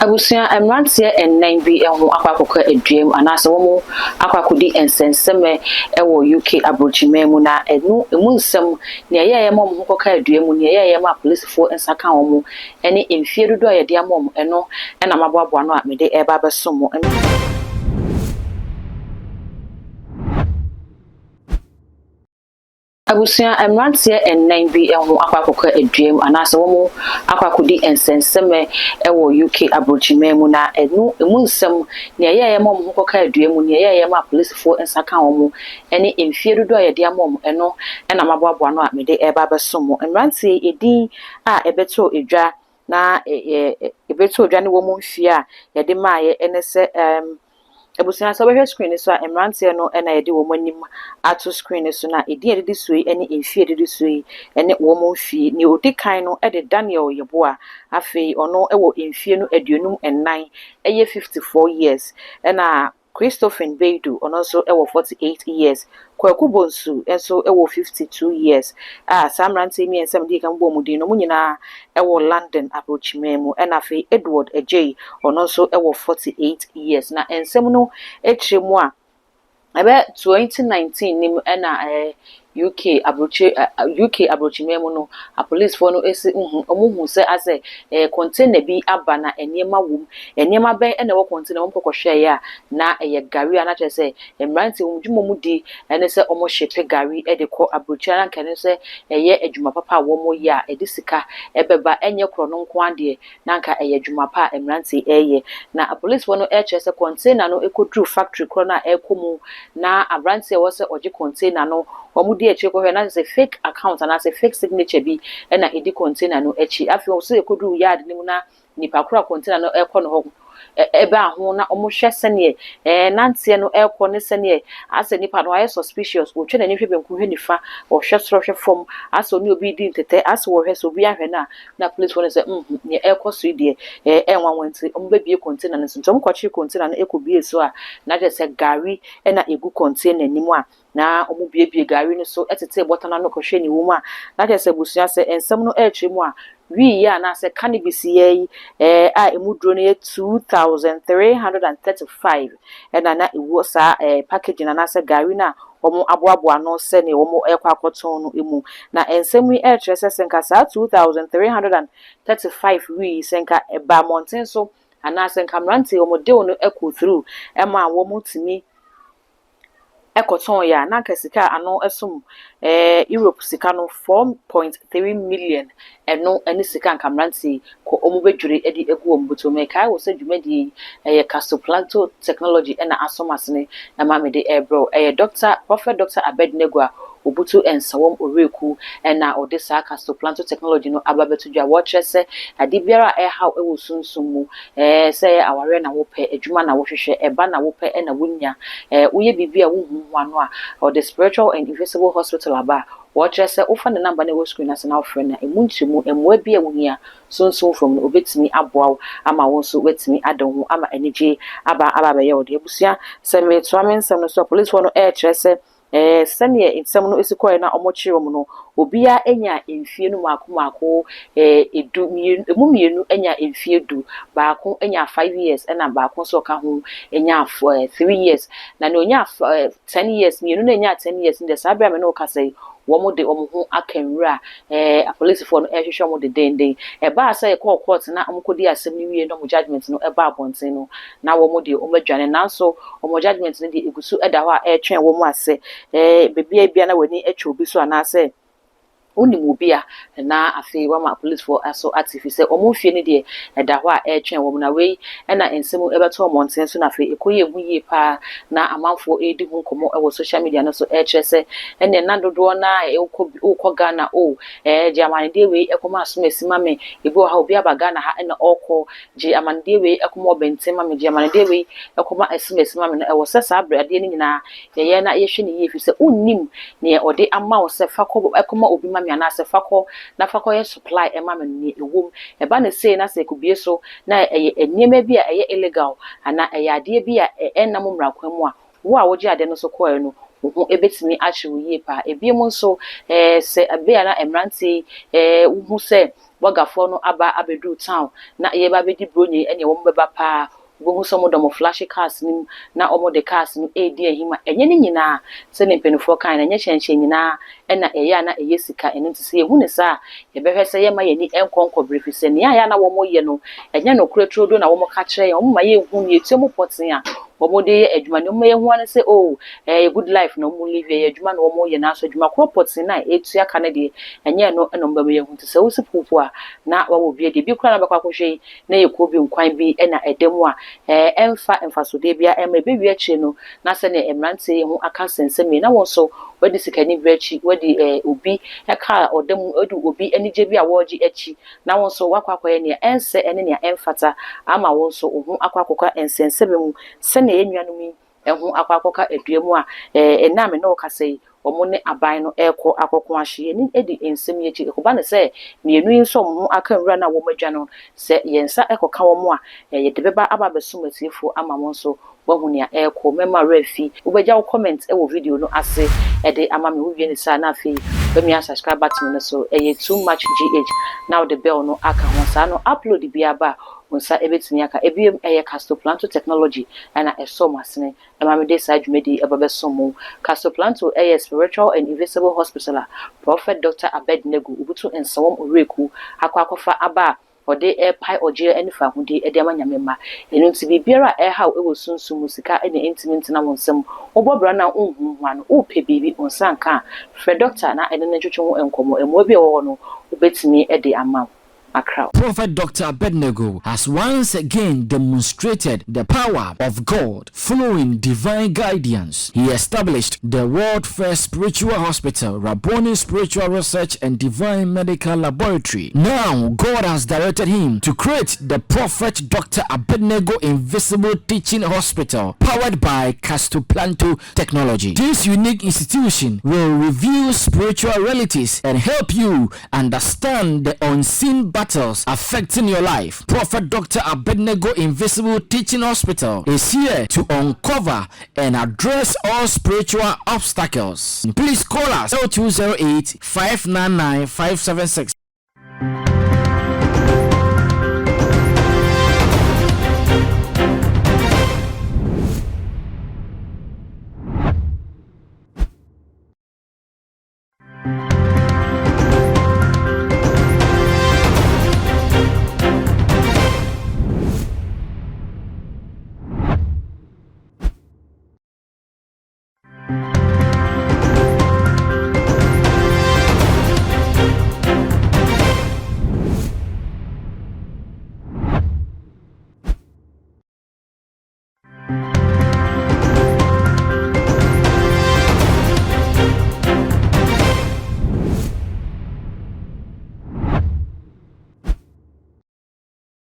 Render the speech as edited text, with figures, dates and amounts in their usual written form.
Abusia emrantie ennan bi ho akwakoka aduam anase wo mo akwakodi ensenseme ewo UK abrochime mu na emu nsem ne yeye mo ho koka aduam ne yeye ma police fo ensaka wo mo ene emfie dodo a yede amom eno na maboaboa no a mede eba beso mo. Abusia emrantie ennan bi ho akwakoka aduam anase wo mo akwakodi ensenseme ewo UK abrochime mu na emu nsem ne yeye mo ho koka aduam ne yeye ma police fo ensaka wo mo ene emfie dodo a yede amom eno na maboaboa no a mede eba beso mo. Emrantie edin a ebeto edwa na ebeto edwa ne wo mo mfie a yede maaye ene se Abusia so behwe screen so a emrantie no na yede wo manim ato screen so na edi edede sui ene emfie edede sui ene wo mo mfie ne odikan no de Daniel Yeboa afei ono ewo emfie no aduonum ennan eye 54 years na Christopher Beidu ono so ewo 48 years Kwaku Bonsu enso ewo 52 years samrantie mi ensem di kan bo mu din no mu nyina ewo London abrochimemu afei Edward Ejay ono so ewo 48 years na ensem no etremu a ebe 2019 nim UK abrochimemu no a police for no esi omuhu se ase container bi aba na eniema wom eniema ben na wo container wo kokwohwe ya na gari ana chese emranti wo dwuma mu di ene se omo shepe gari de ko abrochia na kene se adwuma papa wo mo ya sika ebeba enye kro no nko ade na nka adwuma pa emranti na police for no chese container no ekodru factory kro na ekomu na abranti wo se oje container no omudi eche ko na say fake account and say fake signature bi na edi container no echi afi o so ekodu yard ni mu na nipa kura container no ekọ no ho ebe aho na omohwe sene nantie no ekọ ne sene ase nipa no aye suspicious o twe na nhwe benku hwe nifa o hwe soro hwe fom ase oni obi di ntete ase wo hwe so bi ahwe na police for say ne ekọ so die enwanwanti ombe bie container no so tom kwachi container no ekobie so a na je say gari na egu container ni mu a na omu biebie gari no so etete botana no kohwe ni woma na je se busua se ensem no etremu a wi ya na se cannabis ye a emudro no 2335 na ewo sa package na se gari na omu aboaboa no se ne omu ekwa akoton no emu na ensem wi etre se senka sa 2335 wi senka eba mountain so ana senka mrante omu de no eko through ema wo mutimi ekoton ya na kasika ano esum Europe sika no 4.3 million eno eni sika nkamranti ko omubedwure edi egu ombuto me kai wo se dwumadi Castoplanto technology na asomasene na mamede ebro Prophet Dr. Abednego obutu ensawom oreku na odisa Castoplanto technology no ababetudwa wotrese ade biara haw ewo sunsumu se aware na wo pe adwuma na wo hwehwe eba na wo pe na wonya uye bibia wo hu wano a or the spiritual and invisible hospital aba wotrese ofa ne number na wo screen as na ofre na emuntimu emwa bia wo hia sunsun from no obetimi aboaw ama wo so wetimi adon ama enije aba be ye wo de ebusia se me toamen sem no so police for no trese sene ensem no esikoy na omochi wo no obia enya emfie no maako edu mienu enya emfie du baako enya 5 years na baako so ka ho enya 3 years na ne onya 10 years mienu na enya 10 years nde sabia me no ka say womo de omo ho akanwura a police for no ehwehwe omo de denden ba say court na omkodi asem ni wie no mo judgment no ba abonten no na womo de omadwane nanso omo judgment no de egusu eda ho a etwen womo ase bebia na wani etwe obi so anase onimobia na afei wama police for aso artifice omofie ne de eda ho a etwen wo na wei na ensemu ebeto monten so na afei ekoye buye pa na amanfo edi hu komo ewo social media no so etrese ene na dodo na ukọ Ghana je amande wei ekoma aso mesima me ebi ha obi abaga na ha na okọ je amande wei ekoma obentema me je amande wei ekoma aso mesima me no ewo sesa abrade ni nyina ye na yehwe ne ye fi se unnim ne ode ama wo se fakọ ekoma obi ma na se fakọ na fakọ ye supply ema me ne ewom eba na say na se kubie so na enniema bia eye illegal ana eye ade bia enam mrakwan mu a wo a woje ade no so koe no wo ebetimi ahwe wo yie pa ebiem nso se abia na emrante wo se wagafo no aba abedu town na ye ba bedi bronye ene wo mbeba pa wo so mo dom flash cars nim na omo de cars no edi ahima enye ne nyina se ne mpenufo kan na enye hyenhye nyina ena eye na eye sika eno ntse ye hu ne sa ye behwe se ye ma ye ni enkonko brefi se ne ya na wo mo ye no enye no kuretrodo na wo mo ka kire ye wo ma ye hu ne etuo poten a wo de adwuma ne mo ye hu an se oh good life no mo live ye adwuma na wo mo ye na so adwuma poten na etua ka ne de enye no eno mbaba ye hu ntse wo sipupu a na wo bie de bi kura na bakwa kohwe na ye ko bi nkwan bi ena edemu a emfa so de bia ema be wi achi no na se ne emrante hu aka sensemi na won so wadi sikani brechi wadi obi eka odem odu obi anije bi a woji achi na won so wakwakoye ne ense ene ne emfata ama won so hu akwakoka ensensebe mu se ne enwanumi hu akwakoka aduamu a ename na okasai omo ne aban no eko akoko ahye ni edi ensem ye chi ekoba ne se mienu nso mo aka nwura na wo madwa no se yensa ekoka wo mo a ye de beba aba besumatiefo ama mo nso wahu ne eko mema refi ubegya wo comment e wo video no ase e de ama me wo wie ne sa na afi be mi subscribe button no so too much gh now the bell no aka ho sa no upload bi aba unsa ebetumi aka ebiem Castoplanto technology ana esom asene emame de sa dwumedi ebabesom Castoplanto spiritual and invisible hospital Prophet Dr. Abednego ubutu ensawom oreku akwakofa aba ode pai oje enifa hude ede amanyamema enu nti bibiara haw ewo sunsun musika ene intimate na wonsem obobra na unhu hwan upe bibi onsanka Fred Doctor na ene netwetwe enkomo emo bi wo no ubetimi ede ama Prophet Dr. Abednego has once again demonstrated the power of God following divine guidance. He established the world first spiritual hospital, Rabboni Spiritual Research and Divine Medical Laboratory. Now, God has directed him to create the Prophet Dr. Abednego Invisible Teaching Hospital, powered by Castoplanto technology. This unique institution will reveal spiritual realities and help you understand the unseen battles affecting your life. Prophet Dr. Abednego Invisible Teaching Hospital is here to uncover and address all spiritual obstacles. Please call us 0208 599 576.